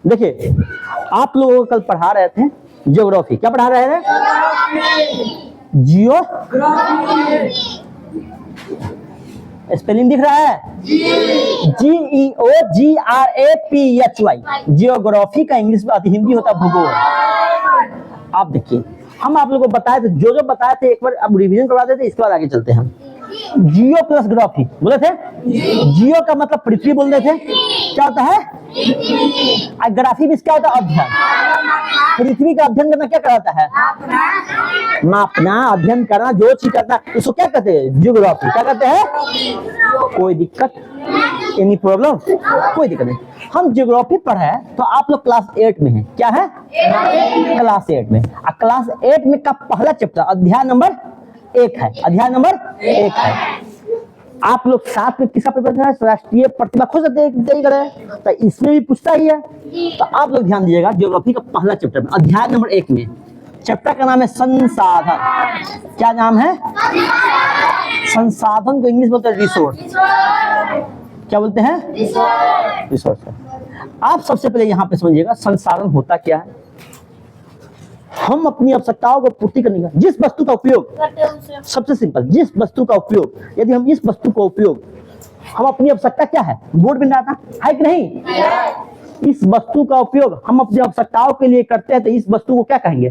देखिए आप लोगों को कल पढ़ा रहे थे ज्योग्राफी, क्या पढ़ा रहे थे? जियो, स्पेलिंग दिख रहा है? GEOGRAPHY, जियोग्राफी का इंग्लिश में हिंदी होता है भूगोल। आप देखिए हम आप लोगों को बताए थे, जो बताए थे एक बार अब रिवीजन करवा देते, इसके बाद आगे चलते हैं। जियो प्लस ग्राफी बोले थे। जियो का मतलब पृथ्वी बोल रहे थे, क्या होता है? ग्राफी भी क्या होता है? अध्ययन। पृथ्वी का अध्ययन करना क्या कराता है? मापना, अध्ययन करना, जो चीज करना उसको क्या कहते हैं? जियोग्राफी। क्या कहते हैं? कोई दिक्कत? Any problem? कोई दिक्कत नहीं। हम जियोग्राफी पढ़े हैं तो आप लोग क्लास 8 में हैं। क्या है? क्लास 8 में। क्लास 8 में का पहला चैप्टर अध्याय नंबर 1 है। अध्याय नंबर 1 है। आप लोग साथ में किसका पेपर है? राष्ट्रीय प्रतिभा खोज तैयारी कर रहे हैं, तो इसमें भी पूछता ही है। तो आप लोग ध्यान दीजिएगा, ज्योग्राफी का पहला चैप्टर में अध्याय नंबर 1 में चैप्टर का नाम है संसाधन। क्या नाम है? संसाधन को इंग्लिश बोलते हैं रिसोर्स। क्या बोलते हैं? रिसोर्स। आप सबसे पहले यहाँ पे समझिएगा संसाधन होता क्या है। हम अपनी आवश्यकताओं को पूर्ति करने का जिस वस्तु का उपयोग, सबसे सिंपल, जिस वस्तु का उपयोग, यदि हम इस वस्तु का उपयोग, हम अपनी आवश्यकता क्या है? बोर्ड बन रहा था है कि नहीं? इस वस्तु का उपयोग हम अपनी आवश्यकताओं के लिए करते हैं, तो इस वस्तु को क्या कहेंगे?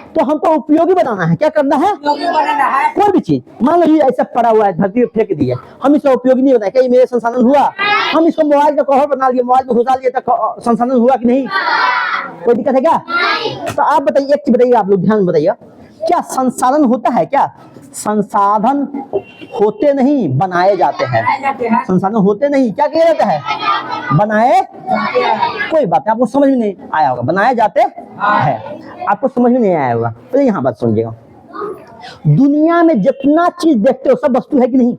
तो हमको उपयोगी बनाना है। क्या करना है? कोई भी चीज मान लो ये ऐसा पड़ा हुआ है, धरती पे फेंक दिया, हम इसका उपयोगी नहीं बनाए, क्या ये मेरे संसाधन हुआ? हम इसको मोबाइल का कवर बना लिए, मोबाइल में घुसा लिए, तो संसाधन हुआ कि नहीं? कोई दिक्कत है क्या? तो आप बताइए, एक चीज बताइए, आप लोग ध्यान बताइए, क्या संसाधन होता है? क्या संसाधन होते नहीं, बनाए जाते हैं। संसाधन होते नहीं, क्या किया जाता है? बनाए। कोई बात नहीं, आपको समझ में नहीं आया होगा, बनाए जाते हैं, आपको समझ में नहीं आया होगा। तो यहाँ बात सुनिएगा, दुनिया में जितना चीज देखते हो सब वस्तु है कि नहीं?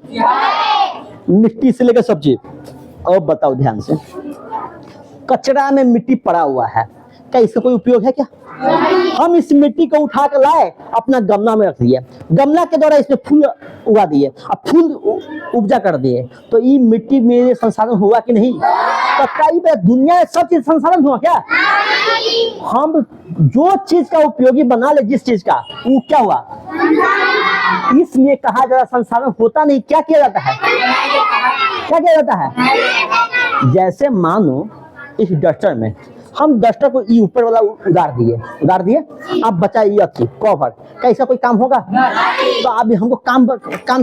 मिट्टी से लेकर सब चीज। अब बताओ ध्यान से, कचरा में मिट्टी पड़ा हुआ है, क्या इसका कोई उपयोग है क्या? हम इस मिट्टी को उठा कर लाए, अपना गमला में रख दिए, गमला के द्वारा इसमें फूल उगा दिए, अब फूल उपजा कर दिए, तो ये मिट्टी मेरे संसाधन हुआ कि नहीं? तो कई बार दुनिया में सब चीज संसाधन हुआ क्या? हम जो चीज का उपयोगी बना ले, जिस चीज का, वो क्या हुआ? इसलिए कहा जाता संसाधन होता नहीं, क्या किया जाता है? क्या किया जाता है? जैसे मानो इस डस्टर में हम डस्टर को ये ऊपर वाला उतार दिए, अब बचा ये अच्छी कवर, क्या इसका कोई काम होगा? तो अभी हमको काम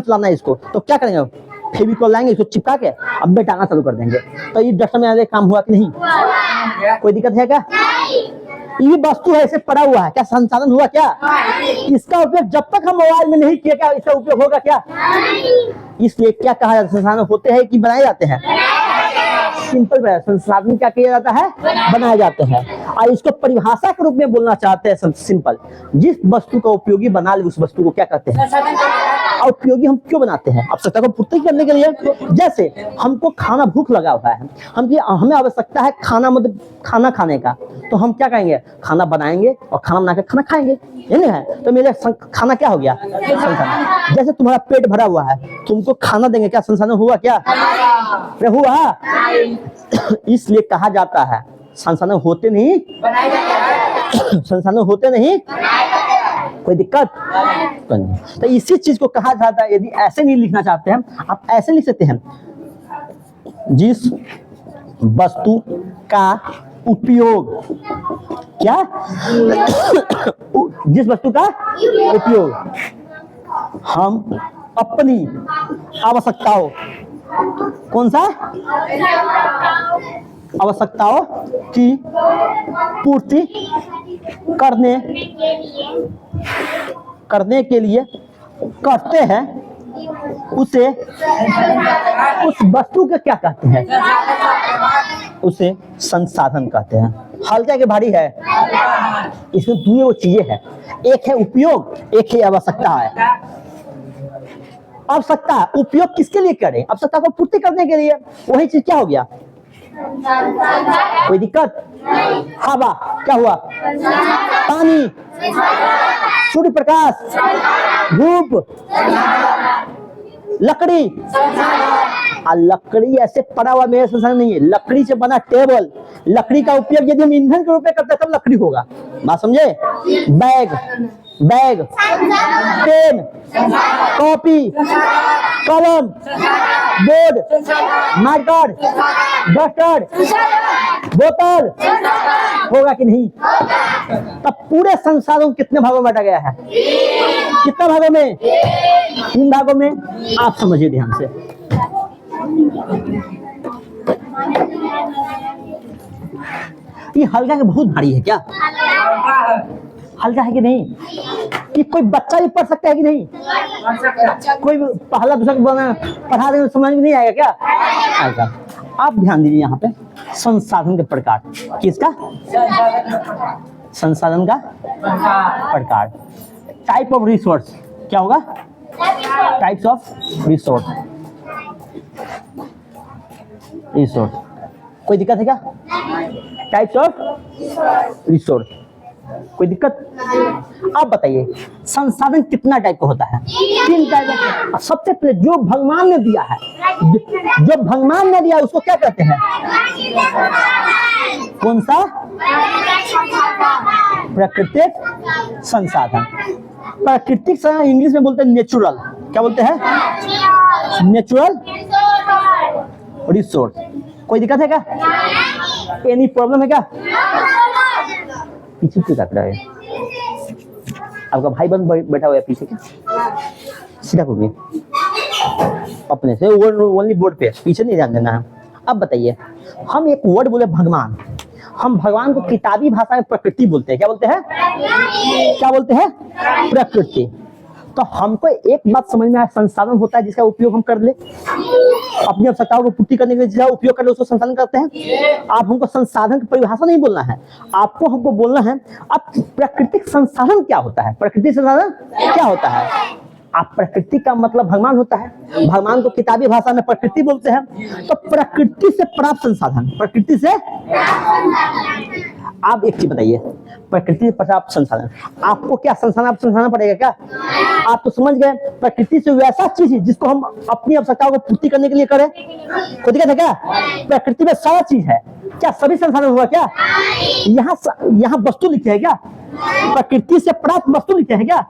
चलाना है इसको, तो क्या करेंगे? फेविकॉल लाएंगे, इसको चिपका के अब बेटाना चालू कर देंगे, तो ये डस्टर में काम हुआ कि नहीं? कोई दिक्कत है क्या? ये वस्तु है, इसे पड़ा हुआ है, क्या संसाधन हुआ क्या? इसका उपयोग जब तक हम मोबाइल में नहीं किया, क्या इसका उपयोग होगा क्या? इसलिए क्या कहा जाता है? संसाधन होते हैं कि बनाए जाते हैं? सिंपल है, संसाधन क्या किया जाता है? बनाए जाते हैं। और इसको परिभाषा के रूप में बोलना चाहते हैं सिंपल, जिस वस्तु का उपयोगी बना ले उस वस्तु को क्या कहते हैं? और उपयोगी हम क्यों बनाते हैं? आवश्यकता को पूर्ति करने के लिए। जैसे हमको खाना, भूख लगा हुआ है, हमें आवश्यकता है खाना, मतलब खाना खाने का, तो हम क्या करेंगे? खाना बनाएंगे और खाना बना के खाना खाएंगे, ये नहीं है? तो मेरे खाना क्या हो गया? संसाधन। जैसे तुम्हारा पेट भरा हुआ है, तुमको खाना देंगे, क्या संसाधन हुआ क्या? हुआ। इसलिए कहा जाता है संसाधन होते नहीं, संसाधन होते नहीं, कोई दिक्कत नहीं। तो इसी चीज को कहा जाता है, यदि ऐसे नहीं लिखना चाहते हैं आप ऐसे लिख सकते हैं, जिस वस्तु का उपयोग, क्या? जिस वस्तु का उपयोग हम अपनी आवश्यकताओं, कौन सा? आवश्यकताओं की पूर्ति करने के लिए करते हैं, उसे उस वस्तु के क्या कहते हैं? उसे संसाधन कहते हैं। हल्का के भारी है, इसमें दो चीजें हैं, एक है उपयोग, एक है आवश्यकता है। आवश्यकता, उपयोग किसके लिए करें? आवश्यकता को पूर्ति करने के लिए। वही चीज क्या हो गया? कोई दिक्कत? हवा क्या हुआ? पानी, सूर्य प्रकाश, धूप, लकड़ी, लकड़ी ऐसे पड़ा हुआ मेरे संसाधन नहीं है। लकड़ी से बना टेबल, लकड़ी का उपयोग यदि हम ईंधन के रूप में करते हैं तब लकड़ी होगा। बात समझे? बैग, बैग, पेन, कॉपी, कलम, बोर्ड, मार्कर, डस्टर, बोतल, होगा कि नहीं? तब पूरे संसाधन कितने भागों में बांटा गया है? कितने भागों में? 3 भागों में। आप समझिए ध्यान से। ये हल्का के बहुत भारी है क्या? हल्का है कि नहीं? कि कोई बच्चा भी पढ़ सकता है कि नहीं? कोई पहला दूसरा पढ़ा देंगे समझ में नहीं आएगा क्या? आएगा। आप ध्यान दीजिए यहाँ पे संसाधन के प्रकार। किसका? संसाधन का प्रकार। टाइप ऑफ रिसोर्स क्या होगा? Types of resource. रिसोर्स कोई दिक्कत है क्या? टाइप्स ऑफ रिसोर्स कोई दिक्कत? आप बताइए संसाधन कितना टाइप का होता है? 3 टाइप। सबसे पहले जो भगवान ने दिया है, जो भगवान ने दिया उसको क्या कहते हैं? कौन सा? प्राकृतिक संसाधन। प्राकृतिक संसाधन इंग्लिश में बोलते हैं नेचुरल। क्या बोलते हैं? Natural resource. कोई दिक्कत है क्या? एनी प्रॉब्लम है क्या? पीछे क्यों ताक रहा है? आपका भाई बंद बैठा हुआ है पीछे क्या? सीधा घूमिए अपने से, ओनली बोर्ड पे, पीछे नहीं ध्यान देना है। अब बताइए, हम एक वर्ड बोले भगवान, हम भगवान को किताबी भाषा में प्रकृति बोलते हैं। क्या बोलते हैं? क्या बोलते हैं? प्रकृति। तो हमको एक बात समझ में आया, संसाधन होता है जिसका उपयोग हम कर ले, अपनी आवश्यकताओं को पूर्ति करने के लिए जिसका उपयोग कर ले उसको संसाधन करते हैं। आप हमको संसाधन की परिभाषा नहीं बोलना है, आपको हमको बोलना है अब प्राकृतिक संसाधन क्या होता है। प्राकृतिक संसाधन क्या होता है? आप प्रकृति का मतलब भगवान होता है, भगवान को किताबी भाषा में प्रकृति बोलते हैं। तो प्रकृति से प्राप्त संसाधन, प्रकृति से आप एक चीज बताइए, प्रकृति से प्राप्त संसाधन आपको क्या संसाधन? आप संसाधन पड़ेगा क्या? आप तो समझ गए प्रकृति से वैसा चीज है जिसको हम अपनी आवश्यकताओं को पूर्ति करने के लिए करें। कोई दिक्कत है क्या? प्रकृति में सारा चीज है क्या? सभी संसाधन हुआ क्या? यहाँ वस्तु लिखे है क्या? प्रकृति से प्राप्त वस्तु लिखे हैं क्या?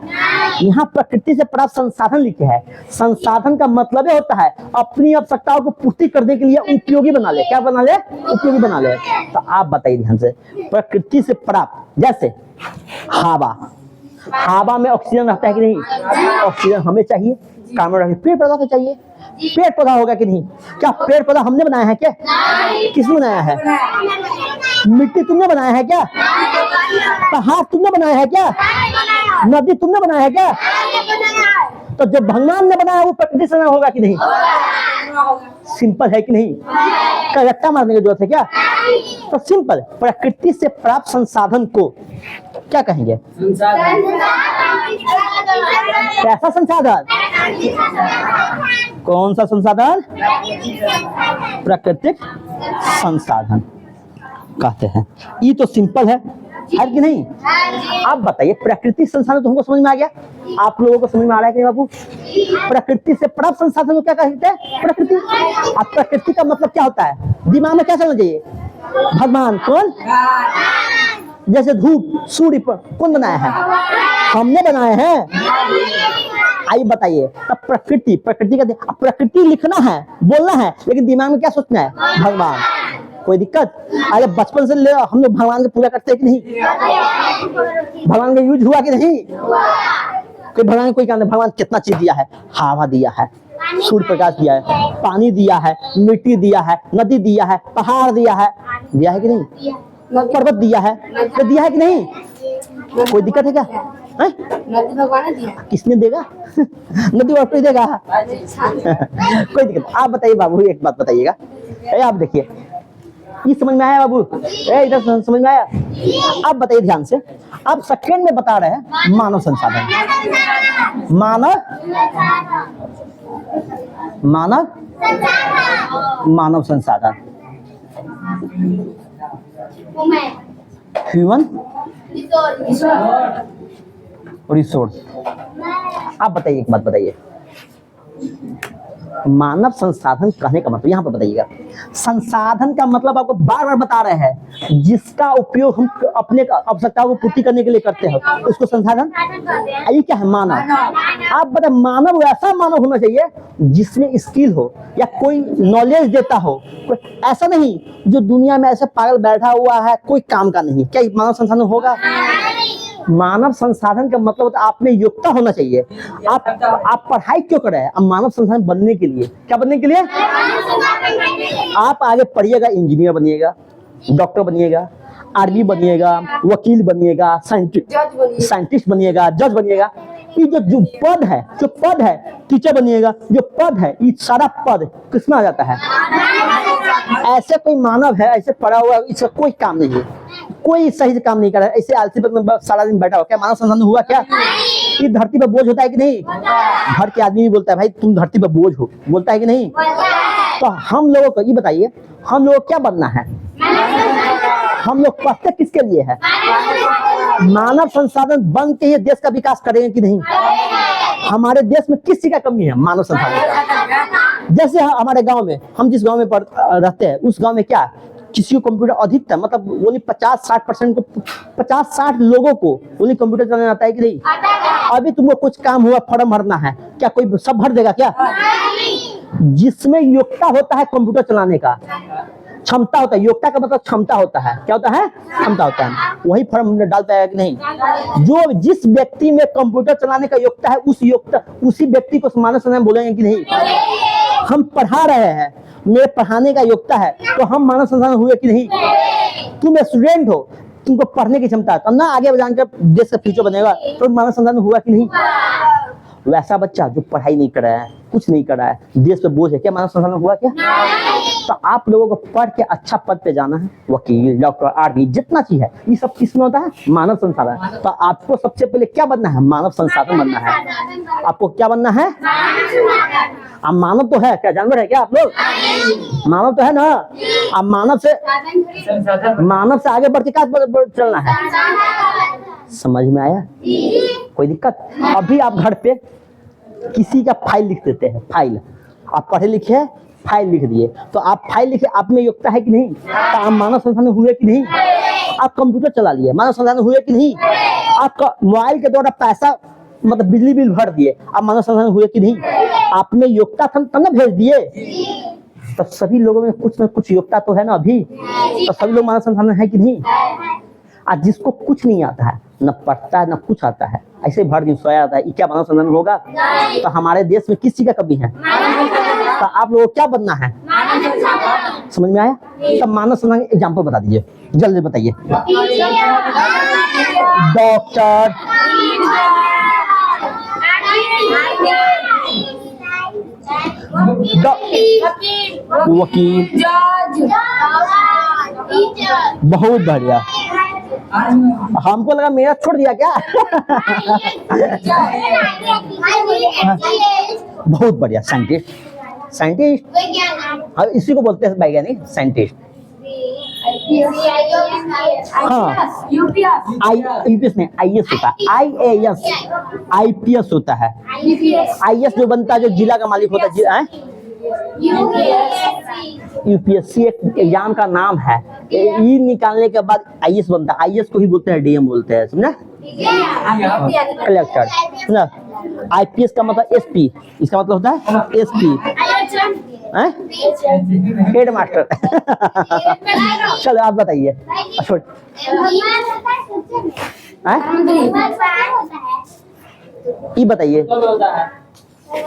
यहाँ प्रकृति से प्राप्त संसाधन लिखे हैं। संसाधन का मतलब होता है अपनी आवश्यकताओं को पूर्ति करने के लिए उपयोगी बना ले। क्या बना ले? उपयोगी बना ले। तो आप बताइए ध्यान से, प्रकृति से प्राप्त जैसे हवा, हवा में ऑक्सीजन रहता है कि नहीं? ऑक्सीजन हमें चाहिए, कार्बन डाइऑक्साइड पेड़ पौधा को चाहिए। पेड़ पौधा होगा कि नहीं? क्या पेड़ पौधा हमने बनाया है क्या? किसने बनाया है? मिट्टी तुमने बनाया है क्या? पहाड़ तुमने बनाया है क्या? नदी तुमने बनाया है क्या? तो जब भगवान ने बनाया वो प्रकृति से होगा कि नहीं? सिंपल है कि नहीं? क्या रट्टा मारने की जरूरत है क्या? तो सिंपल, प्रकृति से प्राप्त संसाधन को क्या कहेंगे? कैसा संसाधन? कौन सा संसाधन? प्राकृतिक संसाधन कहते हैं। ये तो सिंपल है कि नहीं? आप बताइए प्राकृतिक संसाधन तो हमको समझ में आ गया, आप लोगों को समझ में आ रहा है कि बाबू प्रकृति से प्राप्त संसाधन को क्या कहते हैं? प्रकृति। अब प्रकृति का मतलब क्या होता है? दिमाग में क्या चलना चाहिए? भगवान। कौन? जैसे धूप, सूर्य पर कौन बनाया है? हमने बनाए हैं। आइए बताइए, तब प्रकृति, प्रकृति का प्रकृति लिखना है, बोलना है, लेकिन दिमाग में क्या सोचना है? भगवान। कोई दिक्कत? अरे बचपन से ले हम लोग भगवान की पूजा करते हैं कि नहीं? भगवान का यूज हुआ कि नहीं? कोई भगवान कोई क्या? भगवान कितना चीज दिया है? हवा दिया है, सूर्य प्रकाश दिया है, पानी दिया है, मिट्टी दिया है, नदी दिया है, पहाड़ दिया है कि नहीं? पर्वत दिया है, तो दिया है कि नहीं? कोई दिक्कत है क्या? नदी भगवान ने दिया, किसने देगा? नदी और कोई देगा? कोई दिक्कत? आप बताइए बाबू, एक बात बताइएगा, आप देखिए ये समझ में आया बाबू? इधर समझ में आया? आप बताइए ध्यान से, आप सेकंड में बता रहे हैं मानव संसाधन, मानव मानव मानव संसाधन, ह्यूमन रिसोर्स। आप बताइए, एक बात बताइए, मानव संसाधन कहने का मतलब यहाँ पर बताइएगा, संसाधन का मतलब आपको बार बार बता रहे हैं, जिसका उपयोग हम अपने आवश्यकताओं को पूर्ति करने के लिए करते हैं उसको संसाधन। ये क्या है? मानव। आप बताए, मानव ऐसा मानव होना चाहिए जिसमें स्किल हो या कोई नॉलेज देता हो, कोई ऐसा नहीं जो दुनिया में ऐसे पागल बैठा हुआ है कोई काम का नहीं। क्या मानव संसाधन होगा? मानव संसाधन का मतलब आप में योग्यता होना चाहिए। आप पढ़ाई क्यों कर रहे हैं? अब मानव संसाधन बनने के लिए। क्या बनने के लिए? आप आगे पढ़िएगा, इंजीनियर बनिएगा, डॉक्टर बनिएगा, आर्मी बनिएगा, वकील बनिएगा, साइंटिस्ट बनिएगा, जज बनिएगा। ये जो पद है, टीचर बनिएगा, जो पद है, ये सारा पद किसमें आ जाता है? ऐसे कोई मानव है ऐसे पढ़ा हुआ, इसका कोई काम नहीं है, कोई सही से काम नहीं कर रहा है, ऐसे आलसी पर सारा दिन बैठा हो। क्या मानव संसाधन हुआ? क्या ये धरती पर बोझ होता है कि नहीं? घर के आदमी भी बोलता है भाई तुम धरती पर बोझ हो, बोलता है कि नहीं? तो हम लोगों को ये बताइए, हम लोगों को क्या बनना है? हम लोग पढ़ते किसके लिए है? मानव संसाधन बन के ये देश का विकास करेंगे कि नहीं? हमारे देश में किस चीज का कमी है? मानव संसाधन का। जैसे हमारे गांव में, हम जिस गांव में रहते हैं उस गांव में क्या किसी को कंप्यूटर अधिकतम मतलब ओनली 50-60% को 50-60 लोगों को ओनली कंप्यूटर चलाना आता है कि नहीं? अभी तुमको कुछ काम हुआ, फॉर्म भरना है, क्या कोई सब भर देगा क्या? जिसमें योग्यता होता है कंप्यूटर चलाने का, क्षमता होता है, योग्यता का मतलब क्षमता होता है। क्या होता है? क्षमता होता है, वही फॉर्म डाल पाएगा कि नहीं? जो जिस व्यक्ति में कंप्यूटर चलाने का योग्यता है उसी व्यक्ति को मानव संसाधन बोलेंगे कि नहीं? हम पढ़ा रहे हैं, मेरे पढ़ाने का योग्यता है तो हम मानव संसाधन हुए कि नहीं? तुम स्टूडेंट हो, तुमको पढ़ने की क्षमता है, तब ना आगे जानकर देश का फ्यूचर बनेगा, तो मानव संसाधन हुआ कि नहीं? वैसा बच्चा जो पढ़ाई नहीं कर रहा है, कुछ नहीं कर रहा है, देश पे बोझ है, क्या मानव संसाधन हुआ? क्या? तो आप लोगों को पढ़ के अच्छा पद पे जाना है, वकील, डॉक्टर, आर्मी, जितना चीज है ये सब किसमें होता है? मानव संसाधन। तो आपको सबसे पहले क्या बनना है? मानव संसाधन बनना है। आपको क्या बनना है? आप मानव तो है, क्या जानवर है क्या आप लोग? मानव तो है ना। आप मानव से आगे बढ़ के क्या चलना है? समझ में आया? कोई दिक्कत? अभी आप घर पे किसी का फाइल लिख देते हैं, फाइल आप पढ़े लिखे हैं, फाइल लिख दिए, तो आप फाइल लिखे, आप में योग्यता है कि नहीं? तो आप मानव संसाधन हुए कि नहीं? आप कंप्यूटर चला लिए, मानव संसाधन हुए कि नहीं? आपका मोबाइल के द्वारा पैसा मतलब बिजली बिल भर दिए, आप मानव संसाधन हुए कि नहीं? आप में योग्यता था तब ना भेज दिए। तो सभी लोगों में कुछ न कुछ योग्यता तो है ना अभी, तो सभी लोग मानव संसाधन है कि नहीं? आज जिसको कुछ नहीं आता है, न पढ़ता है न कुछ आता है, ऐसे भर दिन सोया आता है, ये क्या मानव संसाधन होगा? तो हमारे देश में किस चीज का कमी है? तो आप लोगों को क्या बनना है? समझ में आया? तब मानव संसाधन एग्जाम्पल बता दीजिए, जल्दी बताइए। डॉक्टर, वकील, बहुत बढ़िया। हमको लगा मेरा छोड़ दिया क्या? बहुत बढ़िया। साइंटिस्ट हाँ, इसी को बोलते हैं वैज्ञानिक, साइंटिस्ट। हाँ, यूपीएस नहीं, आईएएस होता है, आईपीएस होता है। आईएएस जो बनता है, जो जिला का मालिक होता है। यूपीएससी एक एग्जाम का नाम है, ई निकालने के बाद आईएएस बनता है। आईएएस को ही बोलते हैं डीएम बोलते हैं, समझा? कलेक्टर, समझा? आईपीएस का मतलब एसपी, इसका मतलब होता है एसपी, हेड मास्टर। चलो आप बताइए। ये बताइए,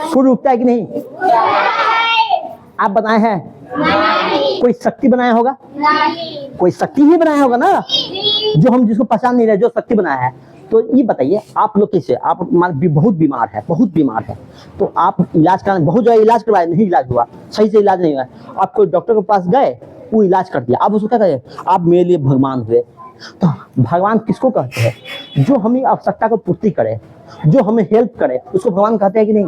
सूर्य उगता है कि नहीं? आप बनाए हैं? कोई शक्ति बनाया होगा? कोई शक्ति ही बनाया होगा ना, जो हम जिसको पहचान नहीं रहे, जो शक्ति बनाया है। तो ये बताइए आप लोग कैसे, आप बहुत बीमार है, तो आप इलाज कराने बहुत जगह इलाज करवाए, नहीं इलाज हुआ, सही से इलाज नहीं हुआ, आप कोई डॉक्टर के पास गए, वो इलाज कर दिया, आप उसको क्या करें? आप मेरे लिए भगवान हुए। तो भगवान किसको कहते हैं? जो हमें आवश्यकता को पूर्ति करे, जो हमें हेल्प करे, उसको भगवान कहते हैं कि नहीं?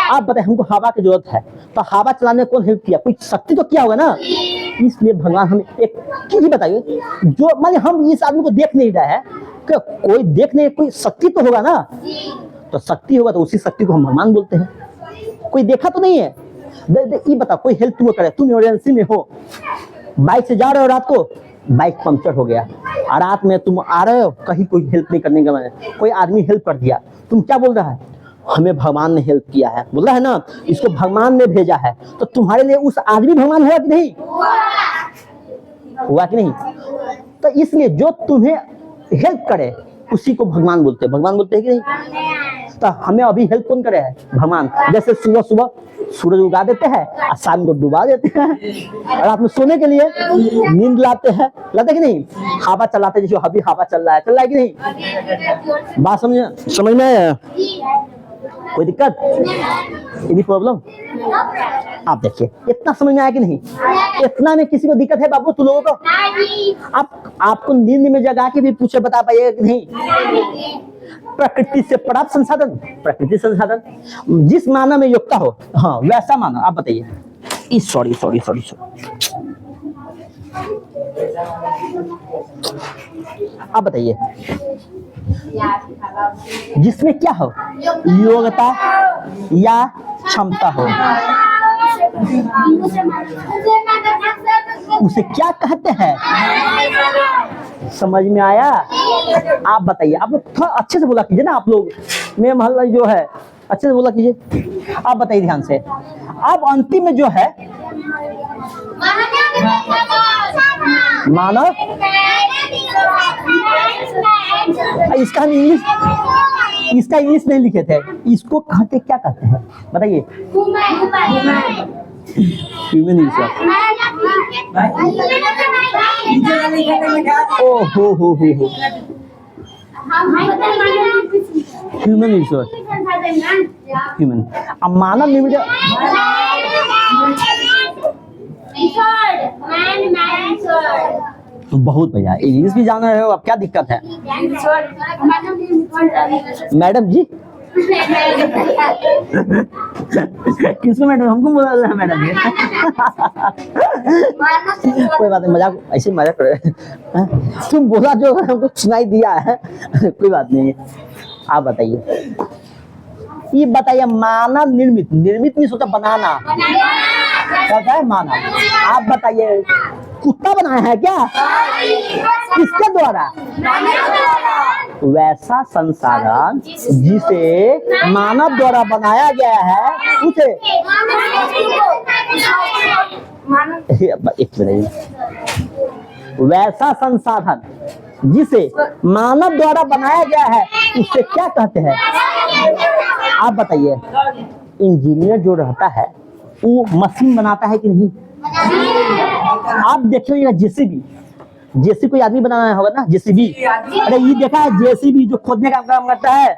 आप बताएं, हमको हवा की जरूरत है, तो हवा चलाने में कौन हेल्प किया? कोई शक्ति तो किया होगा ना। इसलिए भगवान हमें एक चीज बताइए, जो मान हम इस आदमी को देख नहीं रहे हैं, कोई देखने, कोई शक्ति तो होगा ना, तो शक्ति होगा तो उसी शक्ति को हम भगवान बोलते हैं। कोई देखा तो नहीं है, ये बता, कोई हेल्प तुम्हें करे, तुम इमरजेंसी में हो, बाइक से जा रहे हो, रात को बाइक पंक्चर हो गया, और रात में तुम आ रहे हो, कहीं कोई हेल्प नहीं करने का, कोई आदमी हेल्प कर दिया, तुम क्या बोल रहा है? हमें भगवान ने हेल्प किया है, बोल रहा है ना, इसको भगवान ने भेजा है। तो तुम्हारे लिए उस आदमी भगवान हुआ कि नहीं? हुआ कि नहीं? तो इसलिए जो तुम्हें हेल्प करे उसी को भगवान बोलते हैं। भगवान बोलते हैं कि नहीं? तो हमें अभी हेल्प कौन करे है? भगवान। जैसे सुबह सुबह सूरज उगा देते हैं और शाम को डुबा देते हैं, और आप सोने के लिए नींद लाते हैं, लाते कि नहीं? हवा चलाते, जैसे अभी हवा चल रहा है कि नहीं? बात समझ में आया? कोई दिक्कत, एनी प्रॉब्लम? आप देखिए, इतना समझ में आया कि नहीं? इतना में किसी को दिक्कत है बाबू तुम लोगों को? आपको नींद में जगा के भी पूछे, बता पाइएगा कि नहीं? प्रकृति से प्राप्त संसाधन, प्रकृति संसाधन जिस मानव में योग्यता हो, हाँ वैसा मानव। आप बताइए, सॉरी, आप बताइए, जिसमें क्या हो, योग्यता या क्षमता हो, उसे क्या कहते हैं? समझ में आया? आप बताइए, आप लोग थोड़ा अच्छे से बोला कीजिए ना, आप लोग में मोहल्ला जो है, अच्छे से बोला कीजिए। आप बताइए ध्यान से। अब अंतिम में जो है मानव, इसका हम इंग्लिश नहीं लिखे थे, इसको कहते क्या कहते हैं बताइए? Human resource. ओ हो ह्यूमन रिसोर्स, ह्यूमन। अब मानव निर्मित बहुत बढ़िया, इंग्लिश भी जान रहे हो, अब क्या दिक्कत है? मैडम जी किसको मैडम? हमको बोला रहा है मैडम। कोई बात नहीं, मजाक, ऐसे मजाक कर रहे। तुम बोला जो हमको सुनाई दिया है, कोई बात नहीं। आप बताइए, ये बताइए, मानव निर्मित, निर्मित नहीं सोचा बनाना, क्या है मानव? आप बताइए, कुत्ता बनाया है क्या? किसके द्वारा? वैसा संसाधन जिसे मानव द्वारा बनाया गया है उसे एक मिनट, वैसा संसाधन जिसे मानव द्वारा बनाया गया है उसे क्या कहते हैं? आप बताइए। इंजीनियर जो रहता है वो मशीन बनाता है कि नहीं? आप देखिए, जेसीबी, जेसीबी कोई आदमी बनाना होगा ना, जेसीबी। अरे ये देखा है जेसीबी जो खोदने का काम करता है,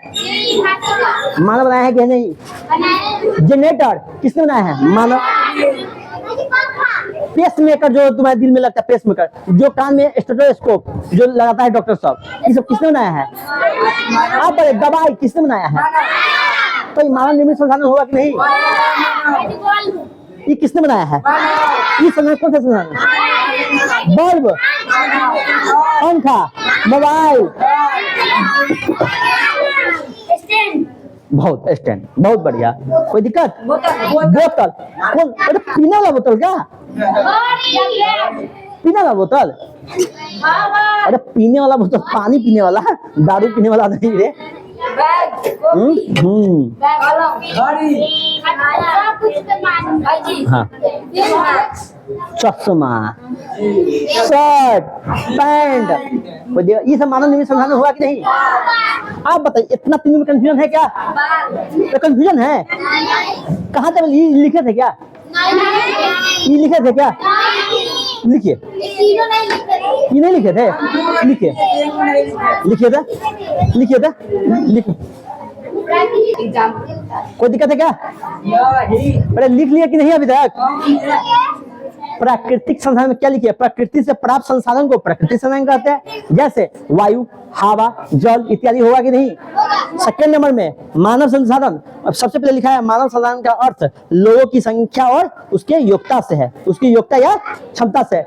मानव बनाया है कि नहीं? जनरेटर किसने बनाया है? मानव। पेस मेकर जो तुम्हारे दिल में लगता है, पेस मेकर जो कान में स्टेथोस्कोप जो लगाता है डॉक्टर साहब, ये सब किसने बनाया है? आप बोले दवाई किसने बनाया है? तो ये मानव निर्मित संसाधन होगा कि नहीं? ये किसने बनाया है? ये संसाधन कौन सा संसाधन? बल्ब, पंखा, मोबाइल, बहुत स्टैंड, बहुत बढ़िया। कोई दिक्कत? बोतल कौन? अरे पीने वाला बोतल क्या? पीने वाला बोतल? अरे पीने वाला बोतल, पानी पीने वाला, दारू पीने वाला नहीं रे। हाँ, चश्मा, शर्ट, पैंट, ये सब मानव निर्मित संसाधन हुआ कि नहीं? आप बताइए, इतना तीनों में कंफ्यूजन है क्या? तो कंफ्यूजन है कहाँ तक? ये लिखे थे क्या? ये लिखे थे क्या? लिखिए, ये नहीं लिखे थे? लिखिए, लिखिए था, लिखिए था, लिखिए। कोई दिक्कत है क्या? अरे लिख लिया कि नहीं अभी तक? प्राकृतिक संसाधन में क्या लिखिए? प्रकृति से प्राप्त संसाधन को प्राकृतिक संसाधन कहते हैं, जैसे वायु, हवा, जल इत्यादि होगा कि नहीं? सेकंड नंबर में मानव संसाधन, अब सबसे पहले लिखा है मानव संसाधन का अर्थ लोगों की संख्या और उसके योग्यता से है, उसकी योग्यता या क्षमता से।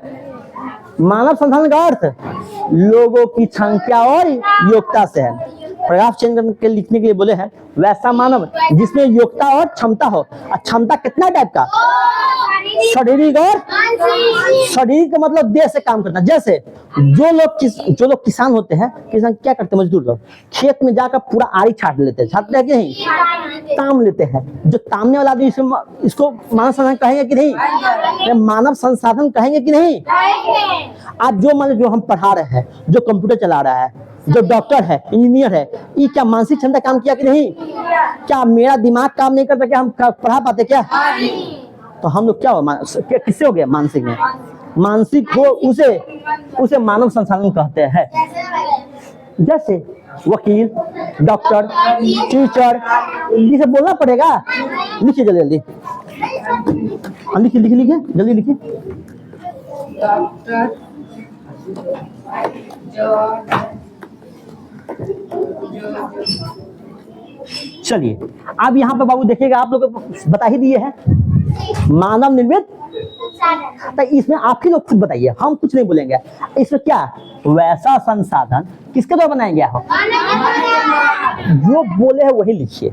मानव संसाधन का अर्थ लोगों की संख्या और योग्यता से है। पैराग्राफ चेंज करके लिखने के लिए बोले हैं, वैसा मानव जिसमें योग्यता और क्षमता हो। और क्षमता कितना टाइप का? शारीरिक और शारीरिक का मतलब देह से काम करना। जैसे जो लोग किसान होते हैं, किसान क्या करते हैं? मजदूर लोग खेत में जाकर पूरा आरी छाट लेते हैं, छाटते हैं कि नहीं? ताम लेते हैं। जो तामने वाला आदमी इसको मानव संसाधन कहेंगे कि नहीं? मानव संसाधन कहेंगे कि नहीं? आज जो मान लो जो हम पढ़ा रहे हैं, जो कंप्यूटर चला रहा है, जो डॉक्टर है, इंजीनियर है, ये क्या मानसिक क्षमता काम किया कि नहीं? क्या मेरा दिमाग काम नहीं करता? क्या हम पढ़ा पाते क्या? तो हम लोग क्या हो, किससे हो गया? मानसिक में। मानसिक हो उसे मानव संसाधन कहते हैं। जैसे वकील, डॉक्टर, टीचर, इसे बोलना पड़ेगा। लिखिए जल्दी जल्दी, लिखिए जल्दी लिखिए। डॉक्टर, चलिए अब यहाँ पे बाबू देखिएगा, आप लोग बता ही दिए हैं मानव निर्मित। तो इसमें आप ही लोग खुद बताइए, हम कुछ नहीं बोलेंगे। इसमें क्या वैसा संसाधन किसके द्वारा बनाया गया हो? जो बोले है वही लिखिए।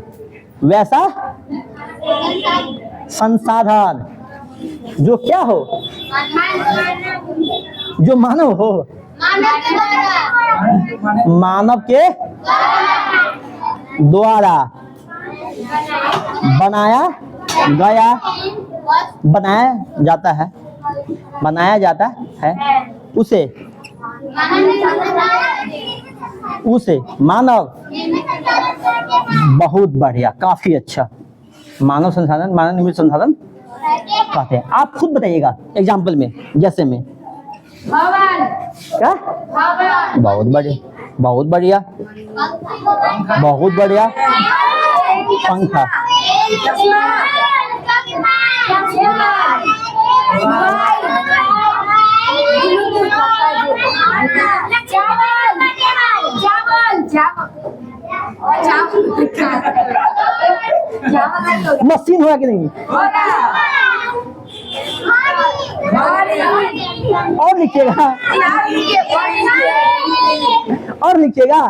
वैसा संसाधन जो क्या हो? जो मानव हो, मानव के द्वारा बनाया जाता है उसे मानव। बहुत बढ़िया, काफी अच्छा। मानव संसाधन, मानव निर्मित संसाधन कहते हैं। आप खुद बताइएगा एग्जाम्पल में। जैसे में क्या? बहुत बढ़िया पंखा, मशीन होगा कि नहीं? और लिखिएगा, और लिखिएगा।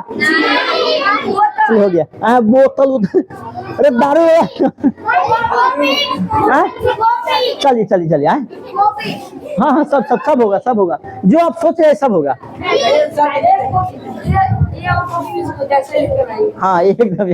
हो गया बोतल, अरे दारू है। चलिए हाँ सब होगा। जो आप सोच रहे हैं सब होगा। हाँ एकदम